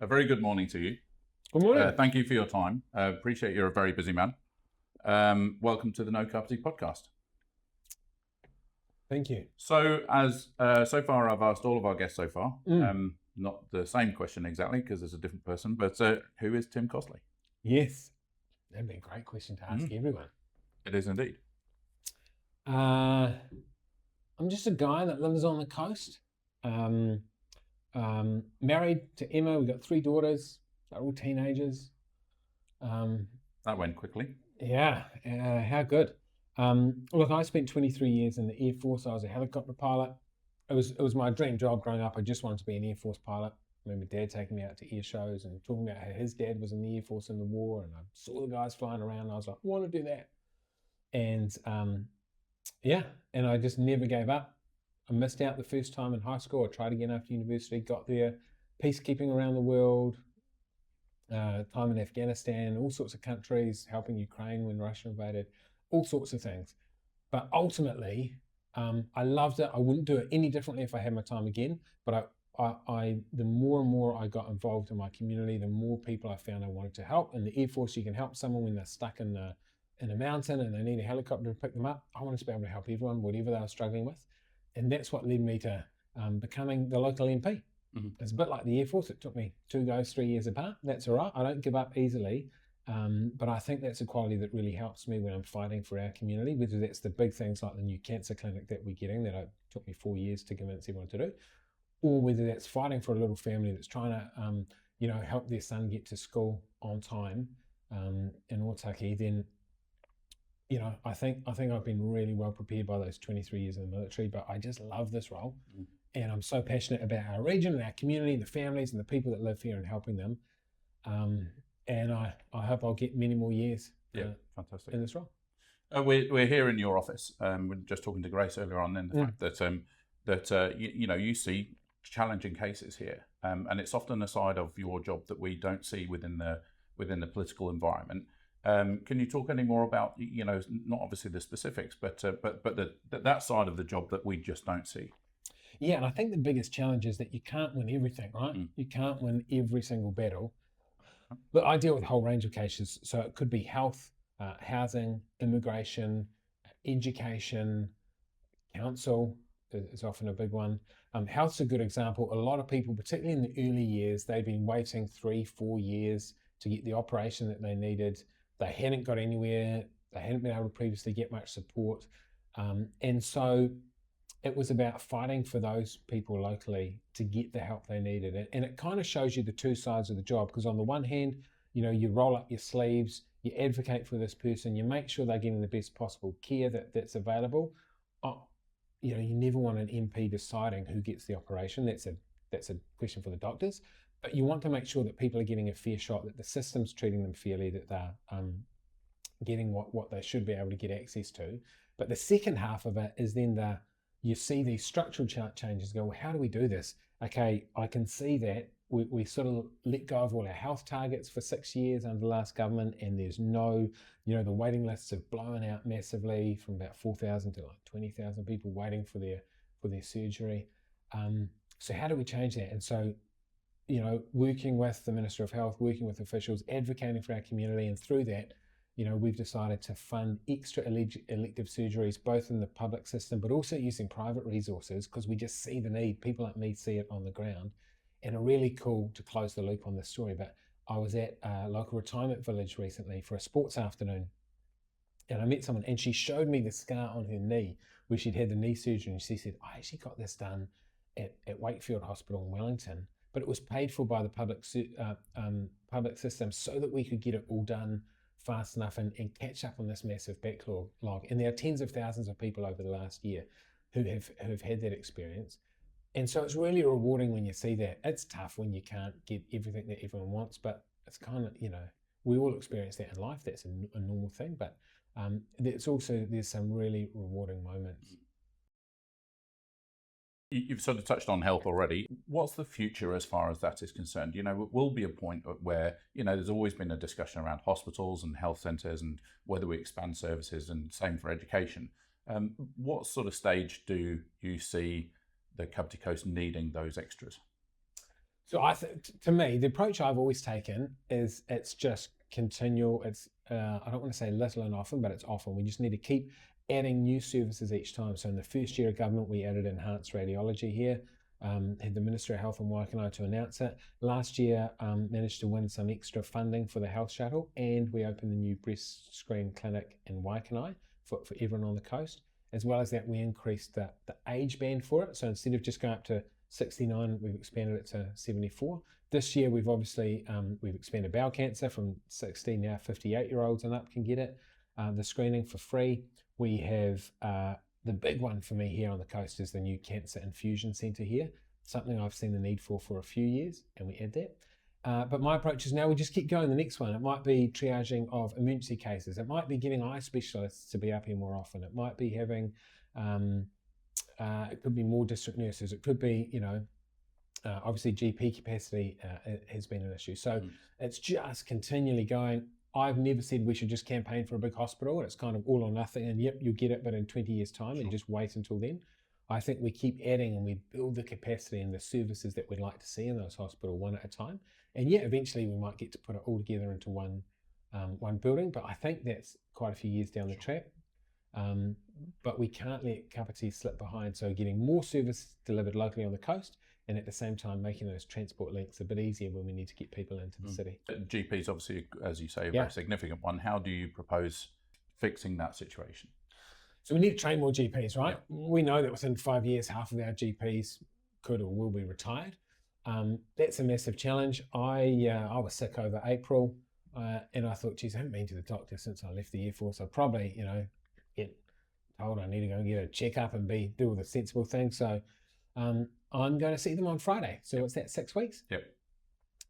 A very good morning to you. Good morning. Thank you for your time. Appreciate you're a very busy man. Welcome to the No Kāpiti podcast. Thank you. So, so far, I've asked all of our guests so far, not the same question exactly because there's a different person, but who is Tim Costley? Yes, that'd be a great question to ask everyone. It is indeed. I'm just a guy that lives on the coast. Married to Emma. We've got 3 daughters. They're all teenagers. That went quickly. Yeah, how good. Look, I spent 23 years in the Air Force. I was a helicopter pilot. It was my dream job growing up. I just wanted to be an Air Force pilot. I remember Dad taking me out to air shows and talking about how his dad was in the Air Force in the war, and I saw the guys flying around, and I was like, I want to do that. And and I just never gave up. I missed out the first time in high school. I tried again after university, got there, peacekeeping around the world, time in Afghanistan, all sorts of countries, helping Ukraine when Russia invaded, all sorts of things. But ultimately, I loved it. I wouldn't do it any differently if I had my time again. But the more and more I got involved in my community, the more people I found I wanted to help. In the Air Force, you can help someone when they're stuck in a mountain and they need a helicopter to pick them up. I wanted to be able to help everyone, whatever they were struggling with. And that's what led me to becoming the local MP. It's a bit like the Air Force. It took me 2 goes, 3 years apart. That's all right. I don't give up easily. But I think that's a quality that really helps me when I'm fighting for our community, whether that's the big things like the new cancer clinic that we're getting that it took me 4 years to convince everyone to do, or whether that's fighting for a little family that's trying to help their son get to school on time in Otaki. Then I think I've been really well prepared by those 23 years in the military, but I just love this role. And I'm so passionate about our region and our community, the families and the people that live here and helping them. And I hope I'll get many more years fantastic in this role. We're here in your office. We're just talking to Grace earlier on, and the fact that you see challenging cases here, and it's often a side of your job that we don't see within the political environment. Can you talk any more about not obviously the specifics, but that side of the job that we just don't see? Yeah, and I think the biggest challenge is that you can't win everything, right? You can't win every single battle. But I deal with a whole range of cases. So it could be health, housing, immigration, education, council is often a big one. Health's a good example. A lot of people, particularly in the early years, they've been waiting 3-4 years to get the operation that they needed. They hadn't got anywhere. They hadn't been able to previously get much support. And so it was about fighting for those people locally to get the help they needed. And it kind of shows you the 2 sides of the job, because on the one hand, you roll up your sleeves, you advocate for this person, you make sure they're getting the best possible care that's available. You never want an MP deciding who gets the operation. That's a question for the doctors. But you want to make sure that people are getting a fair shot, that the system's treating them fairly, that they're getting what they should be able to get access to. But the second half of it is then you see these structural changes, go, well, how do we do this? Okay, I can see that we sort of let go of all our health targets for 6 years under the last government, and there's no, the waiting lists have blown out massively from about 4,000 to like 20,000 people waiting for their surgery. So how do we change that? And so, working with the Minister of Health, working with officials, advocating for our community, and through that, we've decided to fund extra elective surgeries, both in the public system, but also using private resources, because we just see the need. People like me see it on the ground. And really cool to close the loop on this story, but I was at a local retirement village recently for a sports afternoon, and I met someone, and she showed me the scar on her knee where she'd had the knee surgery, and she said, I actually got this done at Wakefield Hospital in Wellington, but it was paid for by the public system so that we could get it all done fast enough and catch up on this massive backlog. And there are tens of thousands of people over the last year who have had that experience. And so it's really rewarding when you see that. It's tough when you can't get everything that everyone wants, but it's kind of, we all experience that in life. That's a normal thing, but there's some really rewarding moments. You've sort of touched on health already. What's the future as far as that is concerned? It will be a point where, there's always been a discussion around hospitals and health centres and whether we expand services, and same for education. What sort of stage do you see the Kāpiti Coast needing those extras? So I think, to me, the approach I've always taken is it's just continual. It's I don't want to say little and often, but it's often. We just need to keep adding new services each time. So in the first year of government, we added enhanced radiology here. Had the Ministry of Health in Waikanae to announce it. Last year, managed to win some extra funding for the health shuttle, and we opened the new breast screen clinic in Waikanae for everyone on the coast. As well as that, we increased the age band for it. So instead of just going up to 69, we've expanded it to 74. This year, we've obviously we've expanded bowel cancer from 16, now 58-year-olds and up can get it. The screening for free. We have the big one for me here on the coast is the new cancer infusion centre here, something I've seen the need for a few years, and we add that. But my approach is now we just keep going. The next one, it might be triaging of emergency cases. It might be getting eye specialists to be up here more often. It might be having, it could be more district nurses. It could be, obviously GP capacity has been an issue. So it's just continually going. I've never said we should just campaign for a big hospital and it's kind of all or nothing and yep, you'll get it, but in 20 years time and just wait until then. I think we keep adding and we build the capacity and the services that we'd like to see in those hospitals one at a time. And yeah, eventually we might get to put it all together into one building, but I think that's quite a few years down the track. But we can't let Kāpiti slip behind. So getting more service delivered locally on the coast and at the same time making those transport links a bit easier when we need to get people into the city. GP is obviously, as you say, a very significant one. How do you propose fixing that situation? So we need to train more GPs, right? We know that within 5 years, half of our GPs could or will be retired. That's a massive challenge. I was sick over April and I thought, geez, I haven't been to the doctor since I left the Air Force. I'll probably, get told I need to go and get a checkup and do all the sensible things. So I'm going to see them on Friday. So what's that, 6 weeks? Yep.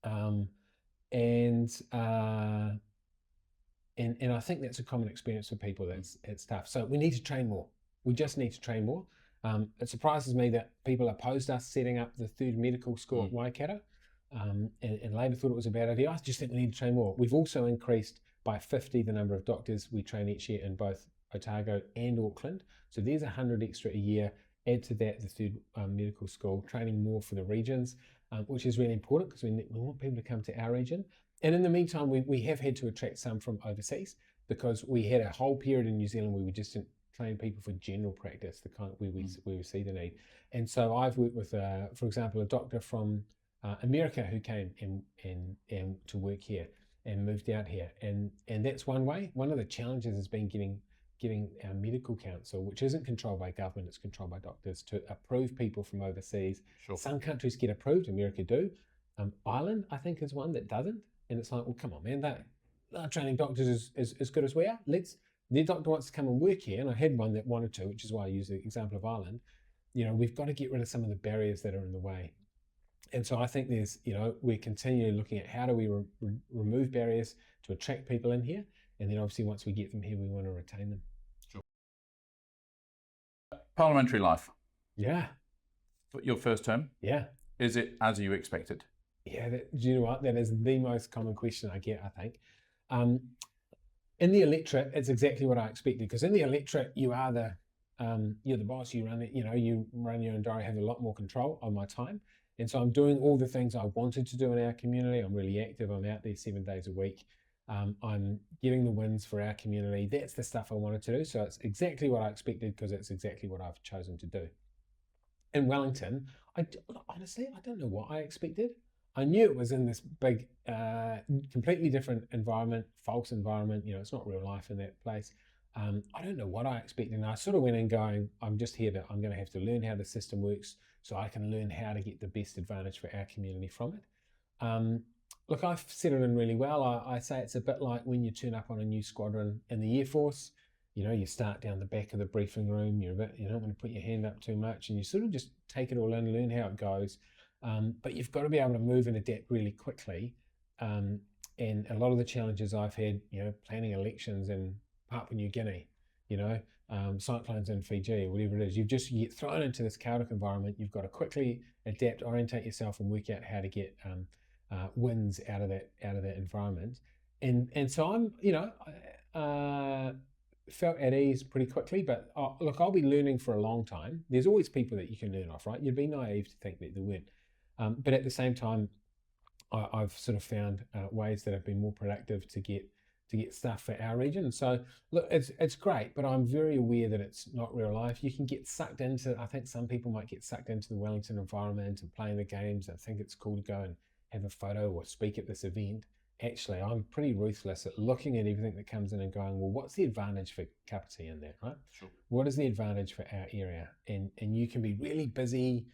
And I think that's a common experience for people. It's tough. So we need to train more. We just need to train more. It surprises me that people opposed us setting up the 3rd medical school at Waikato, and Labour thought it was a bad idea. I just think we need to train more. We've also increased by 50 the number of doctors we train each year in both Otago and Auckland. So there's 100 extra a year. Add to that the 3rd medical school, training more for the regions, which is really important because we want people to come to our region. And in the meantime, we have had to attract some from overseas because we had a whole period in New Zealand where we just didn't train people for general practice, the kind where we see the need. And so I've worked with, for example, a doctor from America who came and to work here and moved out here. And that's one way. One of the challenges has been getting our medical council, which isn't controlled by government, it's controlled by doctors, to approve people from overseas. Sure. Some countries get approved, America do. Ireland, I think, is one that doesn't. And it's like, well, come on, man, they're training doctors as good as we are. Their doctor wants to come and work here. And I had one that wanted to, which is why I use the example of Ireland. We've got to get rid of some of the barriers that are in the way. And so I think there's, we're continually looking at how do we remove barriers to attract people in here. And then obviously once we get them here, we want to retain them. Sure. Parliamentary life. Yeah. Your first term. Yeah. Is it as you expected? Yeah, do you know what? That is the most common question I get, I think. In the electorate, it's exactly what I expected, because in the electorate, you're the boss, you run it, you run your own diary, have a lot more control on my time. And so I'm doing all the things I wanted to do in our community. I'm really active. I'm out there 7 days a week. I'm getting the wins for our community. That's the stuff I wanted to do. So it's exactly what I expected because it's exactly what I've chosen to do. In Wellington, honestly, I don't know what I expected. I knew it was in this big, completely different environment, false environment. It's not real life in that place. I don't know what I expected. And I sort of went in going, I'm just here I'm going to have to learn how the system works so I can learn how to get the best advantage for our community from it. Look, I've settled in really well. I say it's a bit like when you turn up on a new squadron in the Air Force. You start down the back of the briefing room. You don't want to put your hand up too much, and you sort of just take it all in, learn how it goes. But you've got to be able to move and adapt really quickly. And a lot of the challenges I've had, planning elections in Papua New Guinea, cyclones in Fiji, or whatever it is, you get thrown into this chaotic environment. You've got to quickly adapt, orientate yourself, and work out how to get wins out of that environment. And so I'm, felt at ease pretty quickly. But look, I'll be learning for a long time. There's always people that you can learn off, right? You'd be naive to think that there weren't. But at the same time, I've sort of found ways that have been more productive to get stuff for our region. So look, it's great, but I'm very aware that it's not real life. You can get sucked into, I think some people might get sucked into the Wellington environment and playing the games and think it's cool to go and have a photo or speak at this event. Actually, I'm pretty ruthless at looking at everything that comes in and going, well, what's the advantage for Kāpiti in that, right? Sure. What is the advantage for our area? And you can be really busy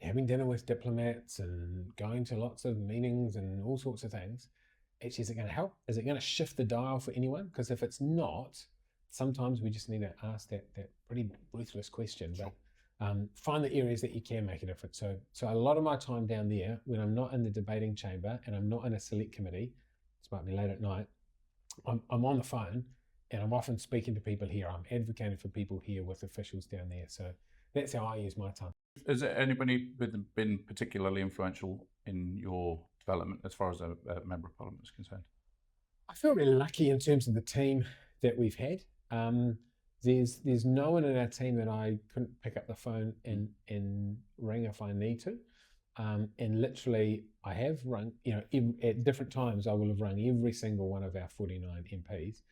having dinner with diplomats and going to lots of meetings and all sorts of things. Actually, is it going to help? Is it going to shift the dial for anyone? Because if it's not, sometimes we just need to ask that pretty ruthless question. Sure. But find the areas that you can make a difference. So a lot of my time down there, when I'm not in the debating chamber and I'm not in a select committee, this might be late at night, I'm on the phone and I'm often speaking to people here. I'm advocating for people here with officials down there. So that's how I use my time. Has there anybody been particularly influential in your development as far as a member of parliament is concerned? I feel really lucky in terms of the team that we've had. There's no one in our team that I couldn't pick up the phone and ring if I need to. And literally, I have rung, at different times, I will have rung every single one of our 49 MPs.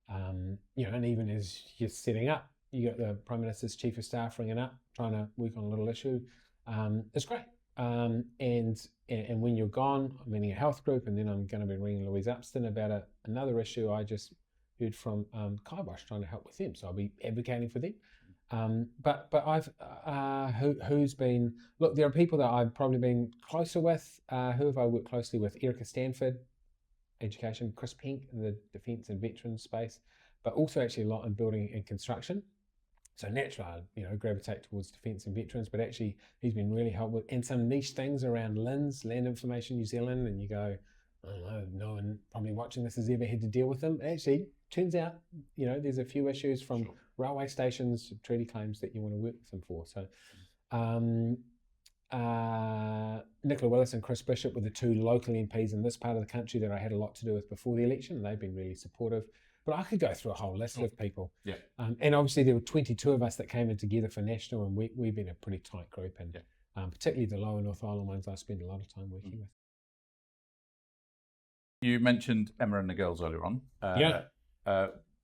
And even as you're setting up, you got the Prime Minister's Chief of Staff ringing up, trying to work on a little issue. It's great. And when you're gone, I'm meeting a health group, and then I'm going to be ringing Louise Upston about another issue I just heard from Kaibosh, trying to help with them. So I'll be advocating for them. But I've who's been, look, there are people that I've probably been closer with. Who have I worked closely with? Erica Stanford, education, Chris Pink in the defence and veterans space, but also actually a lot in building and construction. So naturally, I gravitate towards defence and veterans, but actually he's been really helpful. And some niche things around LINZ, Land Information New Zealand, and you go, I don't know, no one probably watching this has ever had to deal with them. Actually, turns out, there's a few issues from railway stations to treaty claims that you want to work with them for. So Nicola Willis and Chris Bishop were the two local MPs in this part of the country that I had a lot to do with before the election. They've been really supportive. But I could go through a whole list of people. Yeah. And obviously there were 22 of us that came in together for national, and we've been a pretty tight group. And particularly the Lower North Island ones, I spend a lot of time working with. You mentioned Emma and the girls earlier on.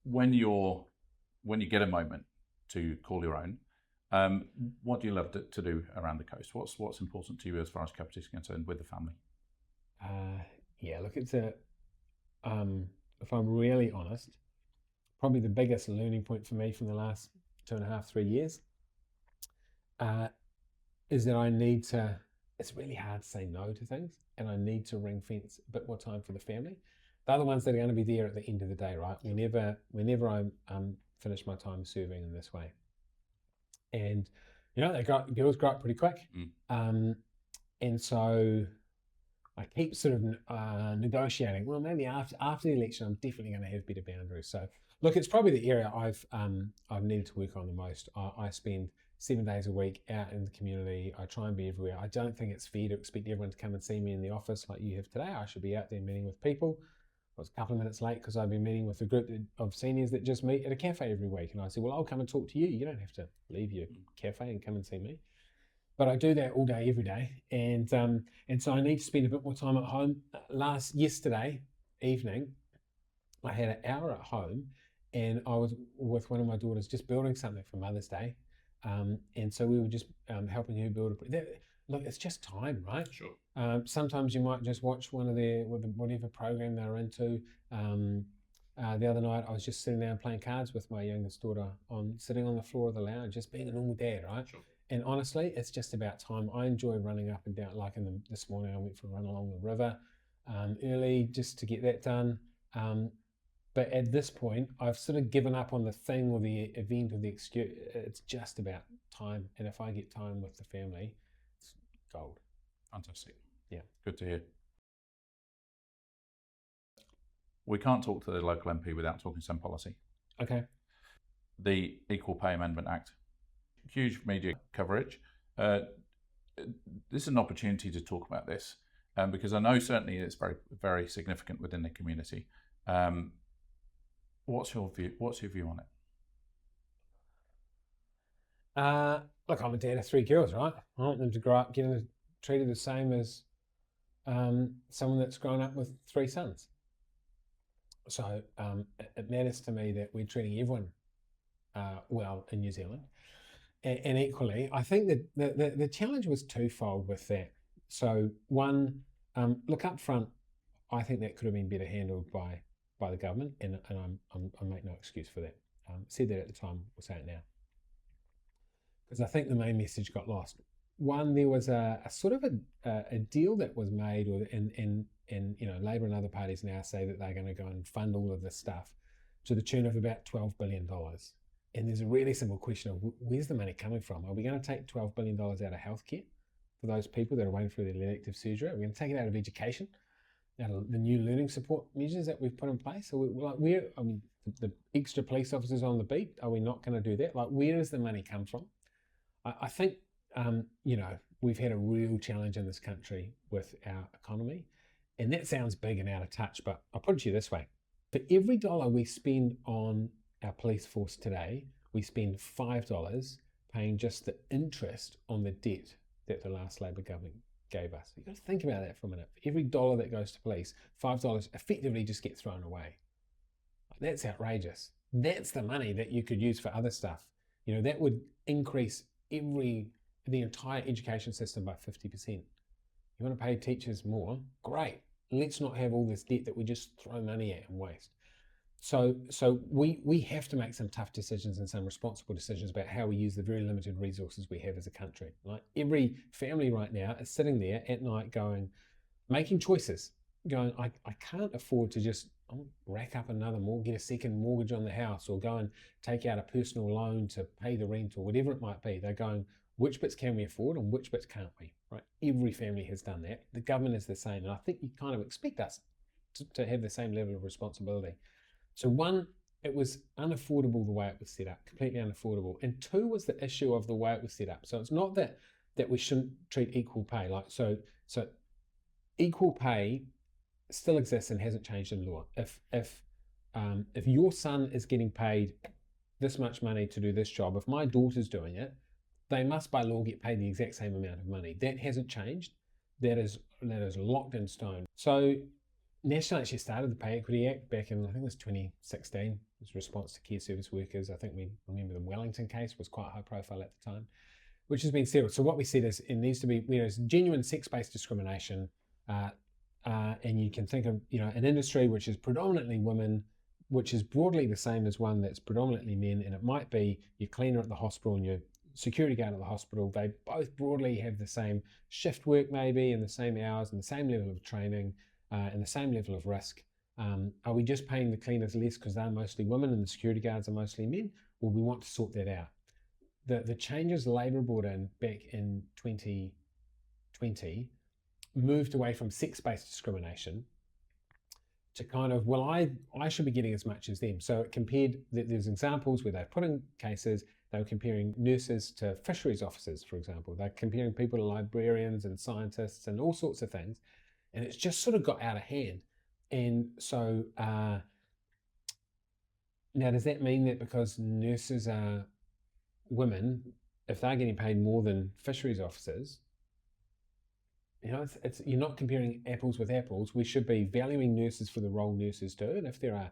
When you get a moment to call your own, what do you love to do around the coast? What's important to you as far as Kāpiti is concerned with the family? Look, it's if I'm really honest, probably the biggest learning point for me from the last 2.5-3 years is that I need to, it's really hard to say no to things, and I need to ring fence a bit more time for the family. They're the ones that are going to be there at the end of the day, right? Whenever I'm finished my time serving in this way. And, girls grow up pretty quick. And so I keep sort of negotiating. Well, maybe after the election, I'm definitely going to have better boundaries. So, look, it's probably the area I've needed to work on the most. I spend 7 days a week out in the community. I try and be everywhere. I don't think it's fair to expect everyone to come and see me in the office like you have today. I should be out there meeting with people. I was a couple of minutes late because I've been meeting with a group of seniors that just meet at a cafe every week. And I said, well, I'll come and talk to you. You don't have to leave your cafe and come and see me. But I do that all day, every day, and so I need to spend a bit more time at home. Yesterday evening, I had an hour at home, and I was with one of my daughters just building something for Mother's Day, and so we were just helping her build look, it's just time, right? Sure. Sometimes you might just watch whatever program they're into. The other night, I was just sitting down playing cards with my youngest daughter, sitting on the floor of the lounge, just being a normal dad, right? Sure. And honestly, it's just about time. I enjoy running up and down. Like this morning, I went for a run along the river early just to get that done. But at this point, I've sort of given up on the thing or the event or the excuse. It's just about time. And if I get time with the family, it's gold. Fantastic. Yeah. Good to hear. We can't talk to the local MP without talking some policy. Okay. The Equal Pay Amendment Act. Huge media coverage. This is an opportunity to talk about this because I know certainly it's very, very significant within the community. What's your view? What's your view on it? Look, I'm a dad of 3 girls, right? I want them to grow up, get into treated the same as someone that's grown up with 3 sons. So it matters to me that we're treating everyone well in New Zealand. And equally, I think that the challenge was twofold with that. So one, look, up front, I think that could have been better handled by the government, and I make no excuse for that. Said that at the time, we'll say it now, because I think the main message got lost. One, there was a sort of a deal that was made, and Labor and other parties now say that they're going to go and fund all of this stuff to the tune of about $12 billion. And there's a really simple question of where's the money coming from? Are we going to take $12 billion out of healthcare for those people that are waiting for their elective surgery? Are we going to take it out of education, out of the new learning support measures that we've put in place? So the extra police officers on the beat, are we not going to do that? Like, where does the money come from? I think, we've had a real challenge in this country with our economy. And that sounds big and out of touch, but I'll put it to you this way. For every dollar we spend on our police force today, we spend $5 paying just the interest on the debt that the last Labor government gave us. You've got to think about that for a minute. For every dollar that goes to police, $5 effectively just get thrown away. That's outrageous. That's the money that you could use for other stuff. That would increase the entire education system by 50%. You want to pay teachers more? Great. Let's not have all this debt that we just throw money at and waste. So we have to make some tough decisions and some responsible decisions about how we use the very limited resources we have as a country. Like, every family right now is sitting there at night making choices, going, I can't afford to just rack up another mortgage, get a second mortgage on the house, or go and take out a personal loan to pay the rent, or whatever it might be. They're going, which bits can we afford and which bits can't we, right? Every family has done that. The government is the same. And I think you kind of expect us to have the same level of responsibility. So one, it was unaffordable the way it was set up, completely unaffordable. And two was the issue of the way it was set up. So it's not that we shouldn't treat equal pay. So equal pay still exists and hasn't changed in law. If your son is getting paid this much money to do this job, if my daughter's doing it, they must by law get paid the exact same amount of money. That hasn't changed. That is locked in stone. So National actually started the Pay Equity Act back in, I think it was 2016, as a response to care service workers. I think we remember the Wellington case was quite high profile at the time, which has been settled. So what we said is it needs to be, genuine sex-based discrimination, and you can think of, an industry which is predominantly women, which is broadly the same as one that's predominantly men, and it might be your cleaner at the hospital and your security guard at the hospital. They both broadly have the same shift work maybe, and the same hours, and the same level of training, and the same level of risk. Are we just paying the cleaners less because they're mostly women and the security guards are mostly men? Well, we want to sort that out. The changes Labor brought in back in 2020 moved away from sex-based discrimination to kind of, well, I should be getting as much as them. So it compared, there's examples where they're putting cases, they were comparing nurses to fisheries officers, for example. They're comparing people to librarians and scientists and all sorts of things. And it's just sort of got out of hand. And so now, does that mean that because nurses are women, if they're getting paid more than fisheries officers, it's you're not comparing apples with apples. We should be valuing nurses for the role nurses do. And if there are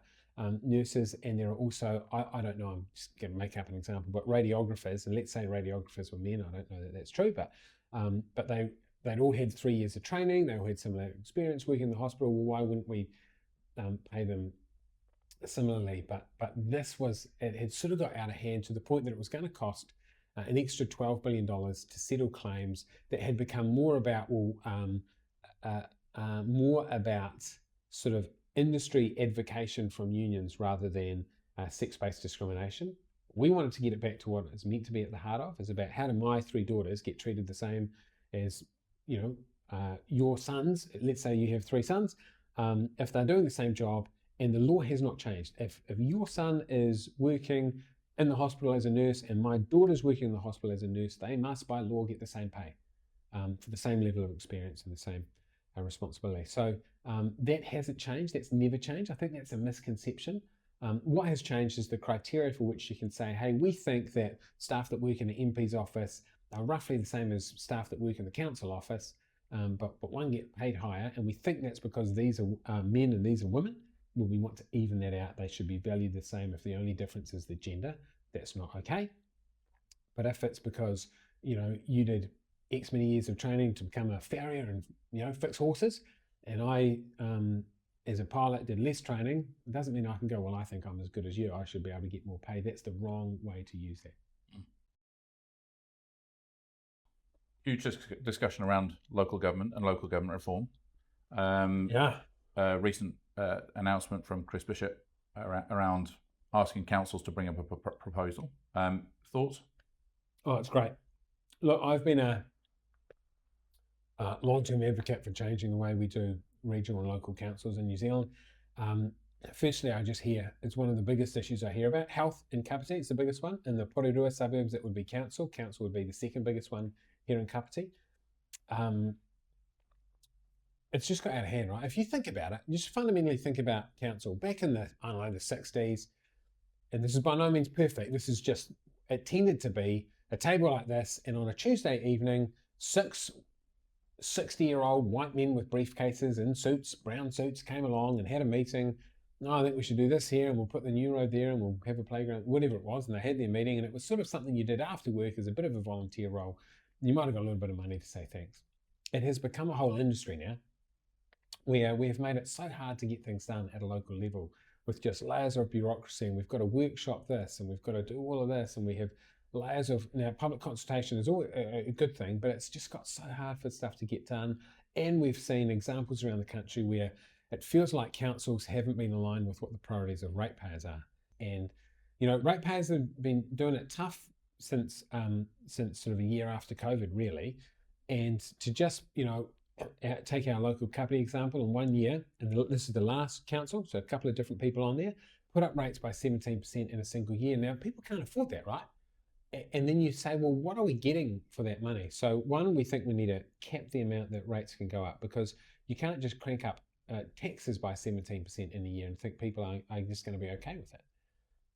nurses and there are also, I don't know, I'm just going to make up an example, but radiographers, and let's say radiographers were men, I don't know that that's true, but they'd all had 3 years of training, they all had similar experience working in the hospital. Well, why wouldn't we pay them similarly? But this it had sort of got out of hand to the point that it was going to cost an extra $12 billion to settle claims that had become more about sort of industry advocacy from unions rather than sex-based discrimination. We wanted to get it back to what it's meant to be at the heart of, is about how do my 3 daughters get treated the same as your sons. Let's say you have 3 sons, if they're doing the same job and the law has not changed. If your son is working in the hospital as a nurse and my daughter's working in the hospital as a nurse, they must by law get the same pay for the same level of experience and the same responsibility. So that hasn't changed. That's never changed. I think that's a misconception. What has changed is the criteria for which you can say, hey, we think that staff that work in the MP's office are roughly the same as staff that work in the council office. but one get paid higher, and we think that's because these are men and these are women. Well, we want to even that out. They should be valued the same. If the only difference is the gender, that's not okay. But if it's because, you did X many years of training to become a farrier and, fix horses, and I, as a pilot, did less training, it doesn't mean I can go, well, I think I'm as good as you, I should be able to get more pay. That's the wrong way to use that. Huge discussion around local government and local government reform. Recent announcement from Chris Bishop around asking councils to bring up a proposal. Thoughts? Oh, it's great. Look, I've been a long-term advocate for changing the way we do regional and local councils in New Zealand. Firstly, I just hear it's one of the biggest issues I hear about. Health in Kāpiti, it's the biggest one. In the Porirua suburbs, it would be council. Council would be the second biggest one here in Kāpiti. It's just got out of hand, right? If you think about it, you just fundamentally think about council. Back in the 60s, and this is by no means perfect, this is just, it tended to be a table like this, and on a Tuesday evening, 6 60-year-old white men with briefcases in suits, brown suits, came along and had a meeting. No, I think we should do this here, and we'll put the new road there, and we'll have a playground, whatever it was. And they had their meeting, and it was sort of something you did after work as a bit of a volunteer role. You might have got a little bit of money to say thanks. It has become a whole industry now, where we have made it so hard to get things done at a local level with just layers of bureaucracy, and we've got to workshop this, and we've got to do all of this, and we have layers of, now public consultation is always a good thing, but it's just got so hard for stuff to get done. And we've seen examples around the country where it feels like councils haven't been aligned with what the priorities of ratepayers are. And, ratepayers have been doing it tough since sort of a year after COVID, really. And to just, take our local Kāpiti example, in 1 year, and this is the last council, so a couple of different people on there, put up rates by 17% in a single year. Now, people can't afford that, right? And then you say, well, what are we getting for that money? So one, we think we need to cap the amount that rates can go up, because you can't just crank up taxes by 17% in a year and think people are just going to be okay with it.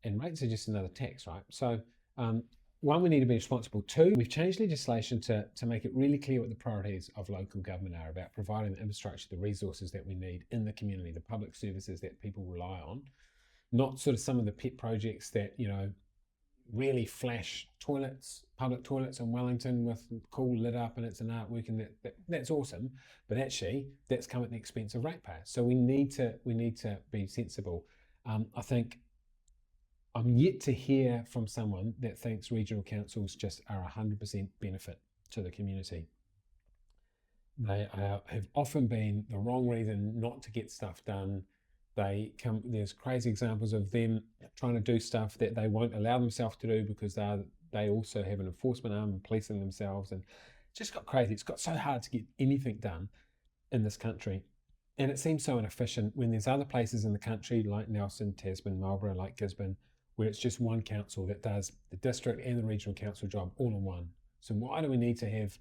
And rates are just another tax, right? So one, we need to be responsible. Two, we've changed legislation to make it really clear what the priorities of local government are about providing the infrastructure, the resources that we need in the community, the public services that people rely on, not sort of some of the pet projects that, really flash toilets, public toilets in Wellington with cool lit up and it's an artwork, and that's awesome, but actually that's come at the expense of ratepayers. So we need to be sensible. I think I'm yet to hear from someone that thinks regional councils just are 100% benefit to the community. They have often been the wrong reason not to get stuff done. There's crazy examples of them trying to do stuff that they won't allow themselves to do because they also have an enforcement arm and policing themselves, and it's just got crazy. It's got so hard to get anything done in this country, and it seems so inefficient when there's other places in the country like Nelson, Tasman, Marlborough, like Gisborne, where it's just one council that does the district and the regional council job all in one. So why do we need to have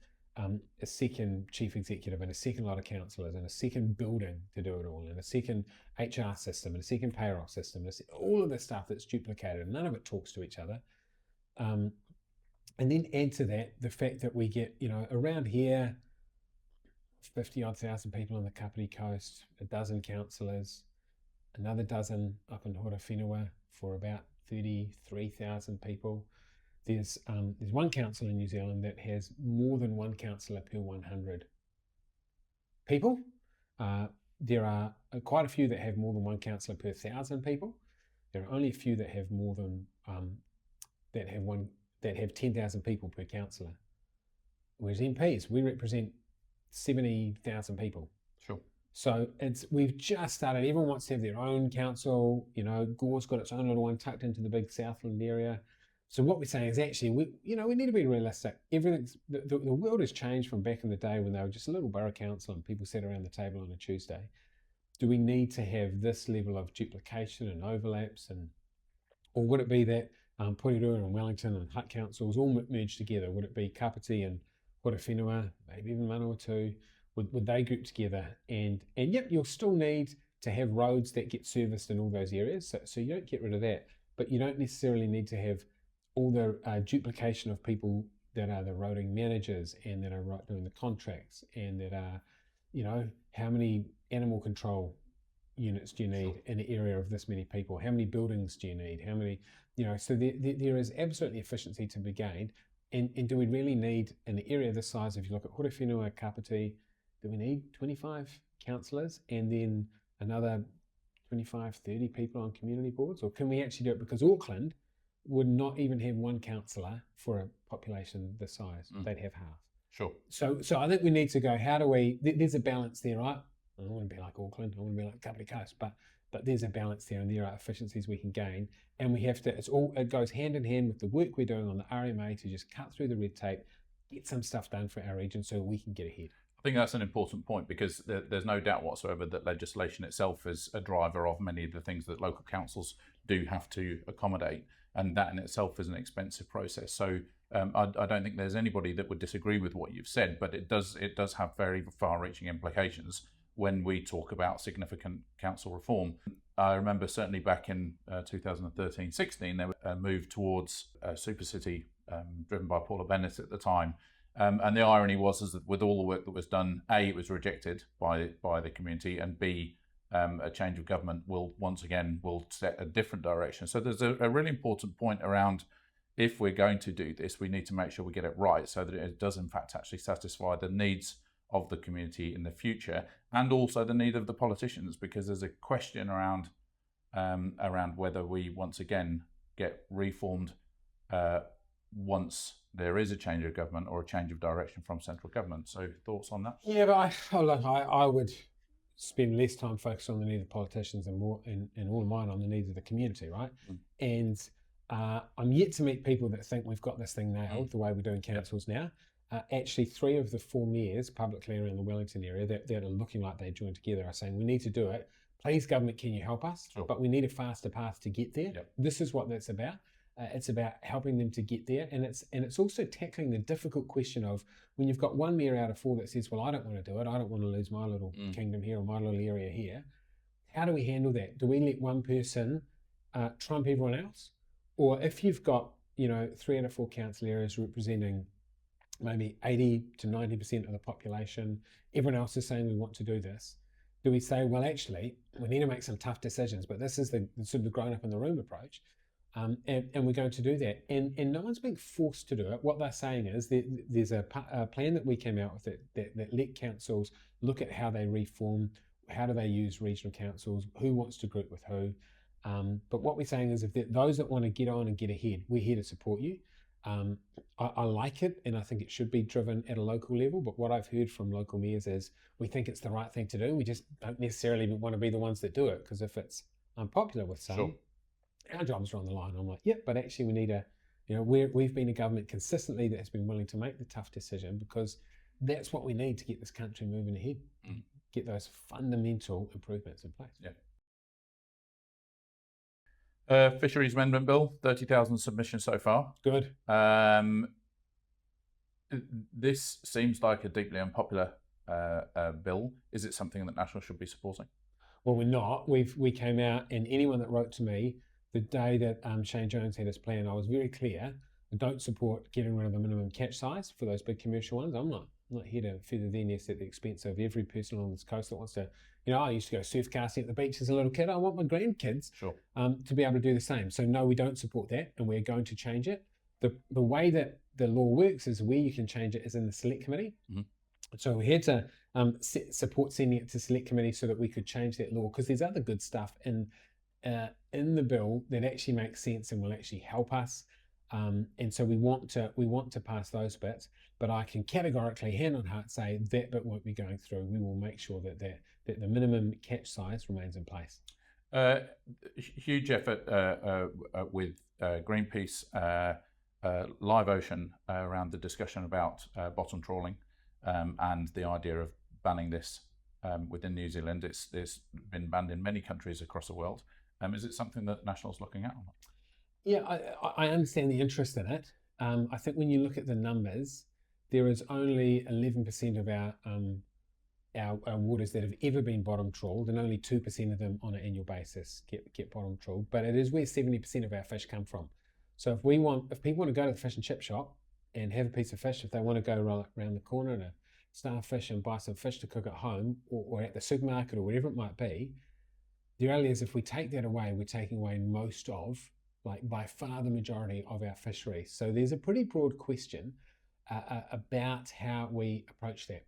a second chief executive and a second lot of councillors and a second building to do it all, and a second HR system and a second payroll system, all of this stuff that's duplicated, none of it talks to each other. And then add to that the fact that we get, around here, 50-odd thousand people on the Kāpiti coast, a dozen councillors, another dozen up in Horowhenua for about 33,000 people. There's one council in New Zealand that has more than one councillor per 100 people. There are quite a few that have more than one councillor per 1,000 people. There are only a few that have more than that have 10,000 people per councillor. Whereas MPs, we represent 70,000 people. Sure. So we've just started. Everyone wants to have their own council. Gore's got its own little one tucked into the big Southland area. So what we're saying is actually, we need to be realistic. The world has changed from back in the day when they were just a little borough council and people sat around the table on a Tuesday. Do we need to have this level of duplication and overlaps, or would it be that Porirua and Wellington and Hutt councils all merged together? Would it be Kāpiti and Horowhenua, maybe even Manawatu? Would they group together? And yep, you'll still need to have roads that get serviced in all those areas. So you don't get rid of that, but you don't necessarily need to have all the duplication of people that are the roading managers and that are doing the contracts and that are, how many animal control units do you need in an area of this many people? How many buildings do you need? How many, so there is absolutely efficiency to be gained. And do we really need, in an area this size, if you look at Horewhenua, Kāpiti, do we need 25 councillors and then another 25, 30 people on community boards? Or can we actually do it? Because Auckland would not even have one councillor for a population this size. They'd have half. Sure. So I think we need to go, how do we, there's a balance there, right? I don't want to be like Auckland, I want to be like Kāpiti Coast, but there's a balance there and there are efficiencies we can gain. And we have to, it goes hand in hand with the work we're doing on the RMA to just cut through the red tape, get some stuff done for our region so we can get ahead. I think that's an important point because there's no doubt whatsoever that legislation itself is a driver of many of the things that local councils do have to accommodate. And that in itself is an expensive process. So I don't think there's anybody that would disagree with what you've said, but it does have very far-reaching implications when we talk about significant council reform. I remember certainly back in 2013-16, there was a move towards a super city driven by Paula Bennett at the time. And the irony was that with all the work that was done, A, it was rejected by the community, and B, a change of government will set a different direction. So there's a really important point around, if we're going to do this, we need to make sure we get it right so that it does in fact actually satisfy the needs of the community in the future and also the need of the politicians, because there's a question around whether we once again get reformed once there is a change of government or a change of direction from central government. So thoughts on that? Yeah, but I would spend less time focused on the needs of politicians and more and all of mine on the needs of the community, right? And I'm yet to meet people that think we've got this thing nailed the way we're doing councils now. Actually, 3 of the 4 mayors publicly around the Wellington area that are looking like they joined together are saying we need to do it. Please, government, can you help us? Sure. But we need a faster path to get there. This is what that's about. It's about helping them to get there, and it's also tackling the difficult question of when you've got 1 mayor out of 4 that says, well, I don't want to do it, I don't want to lose my little kingdom here or my little area here. How do we handle that? Do we let one person trump everyone else? Or if you've got 3 out of 4 council areas representing maybe 80 to 90% of the population, everyone else is saying we want to do this, do we say, well, actually, we need to make some tough decisions, but this is the sort of the grown up in the room approach. And we're going to do that. And no one's being forced to do it. What they're saying is there's a plan that we came out with that let councils look at how they reform, how do they use regional councils, who wants to group with who. But what we're saying is if those that want to get on and get ahead, we're here to support you. I like it, and I think it should be driven at a local level. But what I've heard from local mayors is we think it's the right thing to do. We just don't necessarily want to be the ones that do it, because if it's unpopular with some, Sure, our jobs are on the line. I'm like, but actually we need we've been a government consistently that has been willing to make the tough decision, because that's what we need to get this country moving ahead, get those fundamental improvements in place. Fisheries Amendment Bill, 30,000 submissions so far. Good. This seems like a deeply unpopular bill. Is it something that National should be supporting? Well, we're not. We came out, and anyone that wrote to me the day that Shane Jones had his plan, I was very clear. I don't support getting rid of the minimum catch size for those big commercial ones. I'm not here to feather their nest at the expense of every person on this coast that wants to. I used to go surf casting at the beach as a little kid. I want my grandkids to be able to do the same. So no, we don't support that, and we're going to change it. The way that the law works is where you can change it is in the select committee. So we had to support sending it to select committee so that we could change that law, because there's other good stuff in the bill that actually makes sense and will actually help us. And so we want to pass those bits, but I can categorically, hand on heart, say that bit won't be going through. We will make sure that the minimum catch size remains in place. Huge effort with Greenpeace, Live Ocean around the discussion about bottom trawling and the idea of banning this within New Zealand. It's been banned in many countries across the world. Is it something that National's looking at? Yeah, I understand the interest in it. I think when you look at the numbers, there is only 11% of our waters that have ever been bottom trawled, and only 2% of them on an annual basis get bottom trawled. But it is where 70% of our fish come from. So if people want to go to the fish and chip shop and have a piece of fish, if they want to go around the corner and starfish and buy some fish to cook at home or at the supermarket or whatever it might be, the reality is if we take that away, we're taking away most of, like by far the majority of our fisheries. So there's a pretty broad question about how we approach that.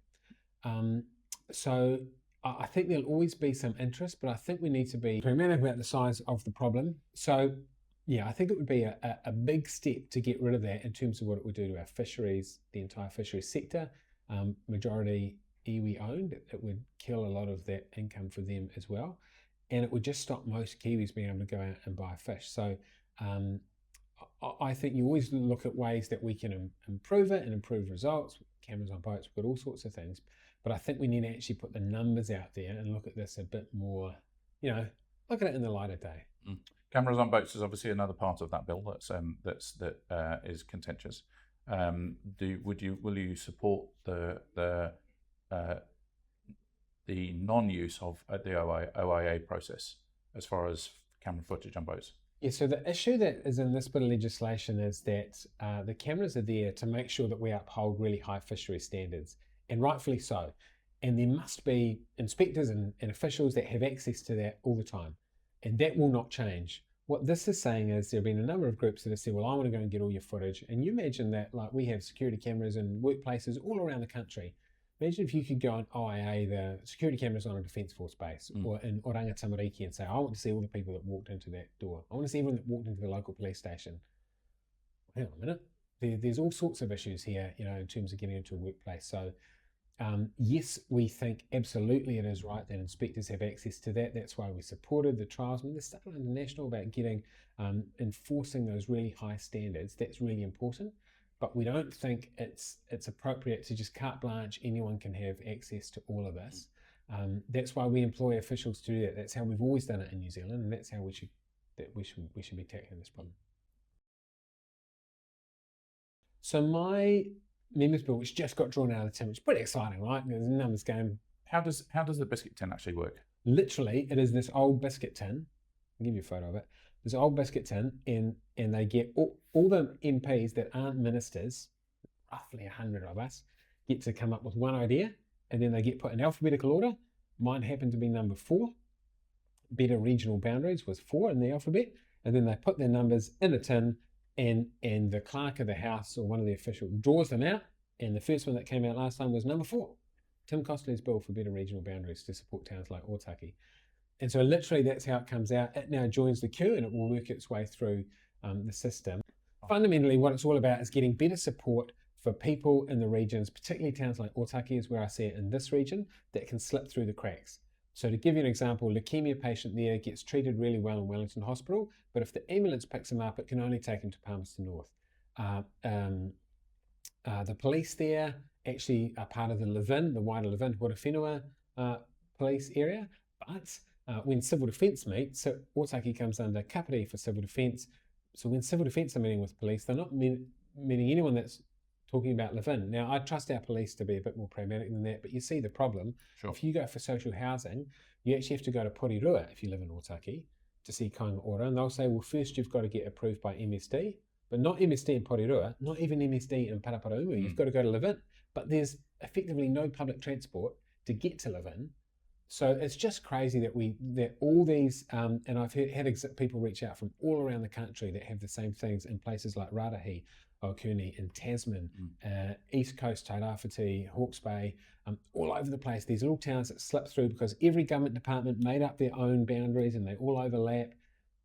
So I think there'll always be some interest, but I think we need to be pragmatic about the size of the problem. So yeah, I think it would be a big step to get rid of that in terms of what it would do to our fisheries, the entire fisheries sector, majority iwi owned. It would kill a lot of that income for them as well. And it would just stop most Kiwis being able to go out and buy fish. So I think you always look at ways that we can improve it and improve results. Cameras on boats, we've got all sorts of things. But I think we need to actually put the numbers out there and look at this a bit more, look at it in the light of day. Cameras on boats is obviously another part of that bill that is contentious. Will you support the non-use of the OIA process as far as camera footage on boats? Yeah, so the issue that is in this bit of legislation is that the cameras are there to make sure that we uphold really high fishery standards, and rightfully so. And there must be inspectors and officials that have access to that all the time, and that will not change. What this is saying is there have been a number of groups that have said, well, I want to go and get all your footage. And you imagine that, like, we have security cameras in workplaces all around the country. Imagine if you could go on OIA, the security cameras on a Defence Force base, or in Oranga Tamariki, and say, I want to see all the people that walked into that door. I want to see everyone that walked into the local police station. Hang on a minute. There's all sorts of issues here, in terms of getting into a workplace. So yes, we think absolutely it is right that inspectors have access to that. That's why we supported the trials. I mean, there's stuff international about getting, enforcing those really high standards. That's really important. But we don't think it's appropriate to just carte blanche, anyone can have access to all of this. That's why we employ officials to do that. That's how we've always done it in New Zealand, and that's how we should be tackling this problem. So my members bill, which just got drawn out of the tin, which is pretty exciting, right? There's a numbers game. How does the biscuit tin actually work? Literally, it is this old biscuit tin. I'll give you a photo of it. There's an old biscuit tin, and they get all the MPs that aren't ministers, roughly 100 of us, get to come up with one idea, and then they get put in alphabetical order. Mine happened to be number 4. Better regional boundaries was 4 in the alphabet, and then they put their numbers in a tin, and the clerk of the house or one of the officials draws them out, and the first one that came out last time was number 4. Tim Costley's bill for better regional boundaries to support towns like Otaki. And so literally that's how it comes out. It now joins the queue and it will work its way through the system. Fundamentally, what it's all about is getting better support for people in the regions, particularly towns like Otaki is where I see it in this region, that can slip through the cracks. So to give you an example, leukemia patient there gets treated really well in Wellington Hospital, but if the ambulance picks him up, it can only take him to Palmerston North. The police there actually are part of the Levin, the wider Levin, Horowhenua police area, but when civil defence meet, so Otaki comes under Kāpiti for civil defence. So when civil defence are meeting with police, they're not meeting anyone that's talking about Levin. Now, I trust our police to be a bit more pragmatic than that, but you see the problem. Sure. If you go for social housing, you actually have to go to Porirua if you live in Otaki to see Kainga Ora, and they'll say, well, first you've got to get approved by MSD, but not MSD in Porirua, not even MSD in Paraparaumu. You've got to go to Levin, but there's effectively no public transport to get to Levin. So it's just crazy that all these, and I've had people reach out from all around the country that have the same things in places like Rarahi, Okuni, in Tasman, East Coast, Tairāwhiti, Hawke's Bay, all over the place. These little towns that slip through because every government department made up their own boundaries and they all overlap.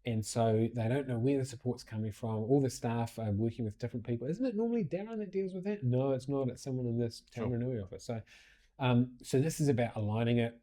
And so they don't know where the support's coming from. All the staff are working with different people. Isn't it normally Darren that deals with that? No, it's not. It's someone in this Taranui office. So, so this is about aligning it.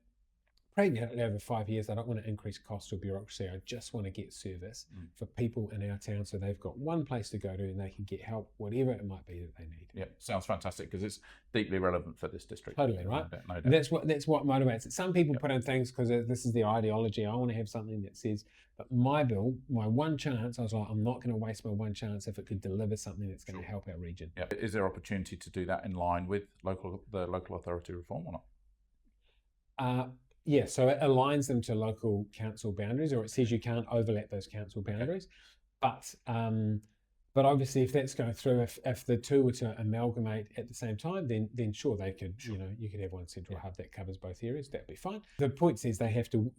Pragmatically over 5 years, I don't want to increase cost or bureaucracy. I just want to get service for people in our town so they've got one place to go to and they can get help, whatever it might be that they need. Yeah, sounds fantastic because it's deeply relevant for this district. Totally, right? No doubt. That's what motivates it. Some people put in things because this is their ideology. I want to have something that says, but my bill, my one chance, I was like, I'm not going to waste my one chance if it could deliver something that's going to help our region. Yeah. Is there opportunity to do that in line with the local authority reform or not? Yeah, so it aligns them to local council boundaries, or it says you can't overlap those council boundaries. But But obviously, if that's going through, if the two were to amalgamate at the same time, then sure they could, you know, you could have one central hub that covers both areas. That'd be fine. The point is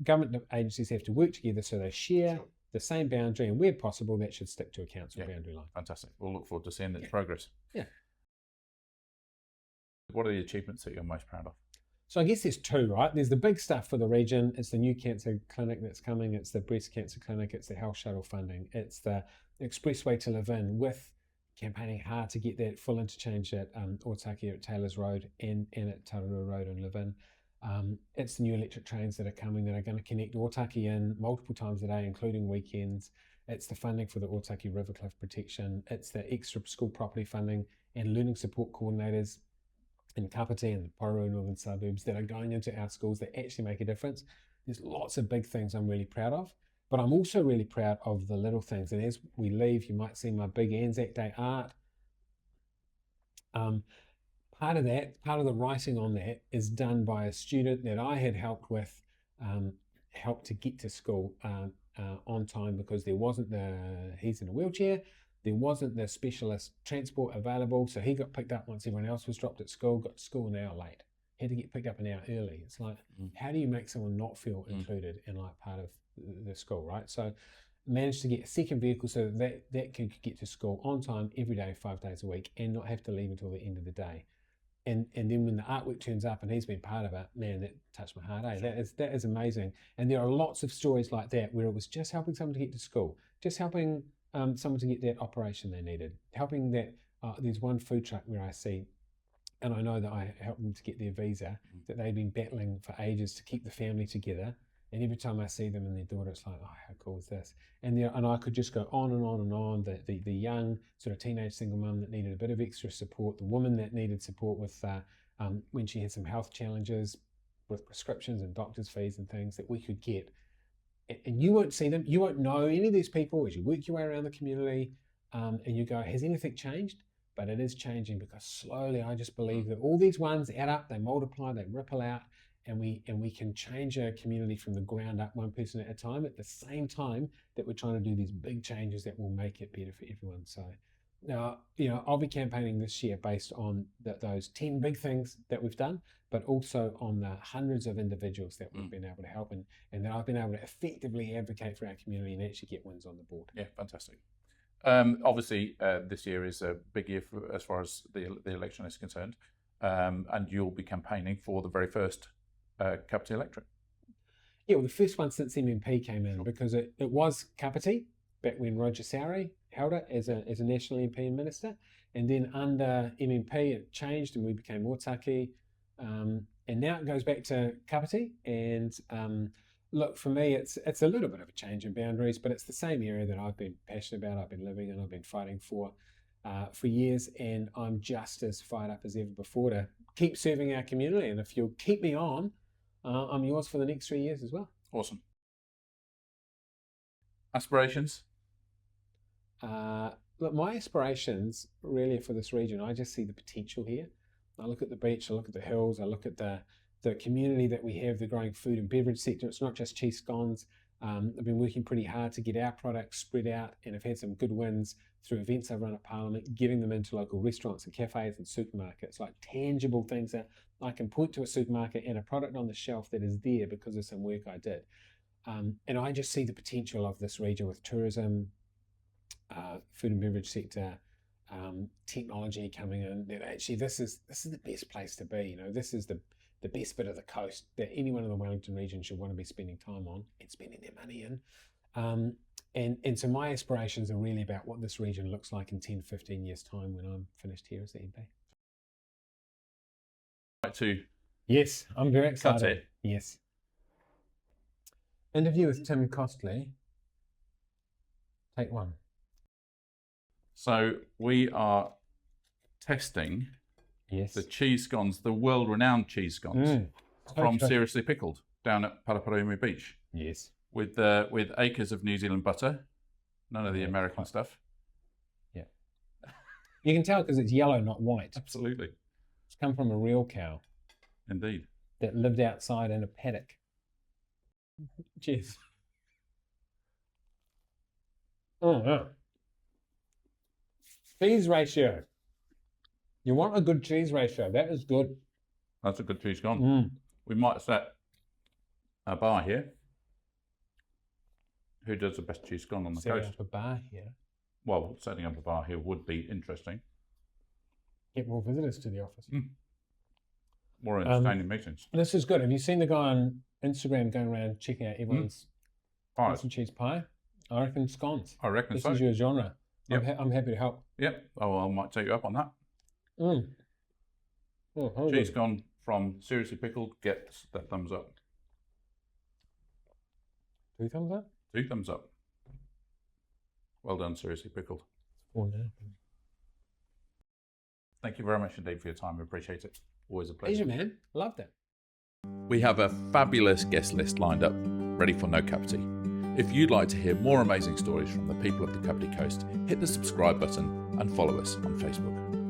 government agencies have to work together so they share the same boundary, and where possible, that should stick to a council boundary line. Fantastic. We'll look forward to seeing its progress. Yeah. What are the achievements that you're most proud of? So I guess there's two, right? There's the big stuff for the region. It's the new cancer clinic that's coming. It's the breast cancer clinic. It's the health shuttle funding. It's the expressway to live in, with campaigning hard to get that full interchange at Otaki at Taylor's Road and at Tararua Road and live in. It's the new electric trains that are coming that are going to connect Otaki in multiple times a day, including weekends. It's the funding for the Otaki River Cliff protection. It's the extra school property funding and learning support coordinators in Kāpiti and the Porou northern suburbs that are going into our schools that actually make a difference. There's lots of big things I'm really proud of, but I'm also really proud of the little things. And as we leave, you might see my big Anzac Day art. Part of the writing on that is done by a student that I had helped with, helped to get to school on time, because he's in a wheelchair. There wasn't the specialist transport available, so he got picked up once everyone else was dropped at school, got to school an hour late. Had to get picked up an hour early. It's like, how do you make someone not feel included and like part of the school, right? So managed to get a second vehicle so that could get to school on time every day, 5 days a week, and not have to leave until the end of the day. And then when the artwork turns up and he's been part of it, man, that touched my heart. That is amazing. And there are lots of stories like that where it was just helping someone to get to school, just helping someone to get that operation they needed, helping that. There's one food truck where I see, and I know that I helped them to get their visa, that they've been battling for ages to keep the family together. And every time I see them and their daughter, it's like, oh, how cool is this? And I could just go on and on and on. The young sort of teenage single mum that needed a bit of extra support, the woman that needed support with when she had some health challenges with prescriptions and doctor's fees and things that we could get. And you won't see them, you won't know any of these people as you work your way around the community, and you go, has anything changed? But it is changing, because slowly I just believe that all these ones add up, they multiply, they ripple out, and we can change a community from the ground up, one person at a time, at the same time that we're trying to do these big changes that will make it better for everyone. So now, you know, I'll be campaigning this year based on those 10 big things that we've done, but also on the hundreds of individuals that we've been able to help, and that I've been able to effectively advocate for our community and actually get wins on the board. Yeah, fantastic. Obviously, this year is a big year as far as the election is concerned, and you'll be campaigning for the very first Kāpiti electorate. Yeah, well, the first one since MMP came in, because it was Kāpiti back when Roger Sowry held it as a national MP and minister, and then under MMP it changed and we became Otaki, and now it goes back to Kāpiti. And look, for me, it's a little bit of a change in boundaries, but it's the same area that I've been passionate about, I've been living and I've been fighting for years, and I'm just as fired up as ever before to keep serving our community. And if you'll keep me on, I'm yours for the next 3 years as well. Awesome. Aspirations? Look, my aspirations really for this region, I just see the potential here. I look at the beach, I look at the hills, I look at the community that we have, the growing food and beverage sector. It's not just cheese scones. I've been working pretty hard to get our products spread out, and I've had some good wins through events I've run at Parliament, getting them into local restaurants and cafes and supermarkets, like tangible things that I can point to a supermarket and a product on the shelf that is there because of some work I did. And I just see the potential of this region with tourism, food and beverage sector, technology coming in, that actually this is the best place to be. You know, this is the best bit of the coast that anyone in the Wellington region should want to be spending time on and spending their money in. And so my aspirations are really about what this region looks like in 10, 15 years' time when I'm finished here as the MP. Yes, I'm very excited. That's it. Yes. Interview with Tim Costley. Take one. So we are testing Yes. the cheese scones, the world-renowned cheese scones from Seriously Pickled down at Paraparaumu Beach. Yes. With acres of New Zealand butter, none of the American stuff. Yeah. You can tell because it's yellow, not white. Absolutely. It's come from a real cow. Indeed. That lived outside in a paddock. Cheers. Oh, yeah. Cheese ratio. You want a good cheese ratio. That is good. That's a good cheese scone. We might set a bar here. Who does the best cheese scone on the coast? Setting up a bar here. Well, setting up a bar here would be interesting. Get more visitors to the office. More entertaining meetings. This is good. Have you seen the guy on Instagram going around checking out everyone's Pies. and cheese pie? I reckon scones. I reckon This so. is your genre. Yep. I'm happy to help. Yep. Oh, I might take you up on that. Oh, Cheese scone from Seriously Pickled gets the thumbs up. 2 thumbs up? 2 thumbs up. Well done, Seriously Pickled. 4 now. Thank you very much indeed for your time. We appreciate it. Always a pleasure. Pleasure, man. Loved it. We have a fabulous guest list lined up, ready for No Kāpiti. If you'd like to hear more amazing stories from the people of the Kāpiti Coast, hit the subscribe button and follow us on Facebook.